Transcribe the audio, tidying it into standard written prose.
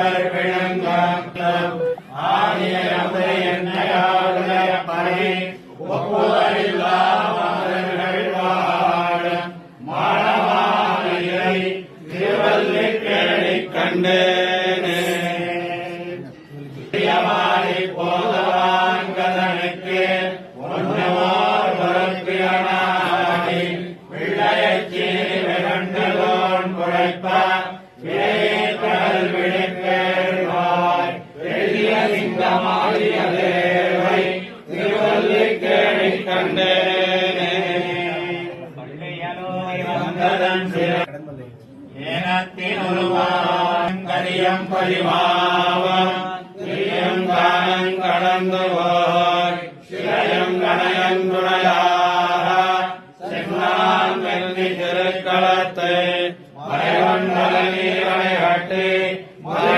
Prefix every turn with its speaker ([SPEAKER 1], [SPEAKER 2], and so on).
[SPEAKER 1] இவர் பிணங்கம் ஆகிய பறை ஒப்புதலில்லா மாதர்கள் வாழ மாணவாயை திருவல்லிக்கேணி கண்டேனே போதவான் கதனுக்கு ஒன்னவார் வரப்பியனாடி பிள்ளையச்சி வெகண்டலோன் குழைப்ப விளையேற்றல் விழிப்பேர்வாய் பெரிய சிங்கமாகிய தேவை திருவல்லிக்கேணி கண்டேனே ஏனத்தின் உருவான் கரியம் பரிமாவம் திரியங்கானங் கடந்து போய் சிலையம் கணையந்துணையாக சென்னான் வெள்ளி திருக்களத்தை மறைவண்டல நீரை கட்டி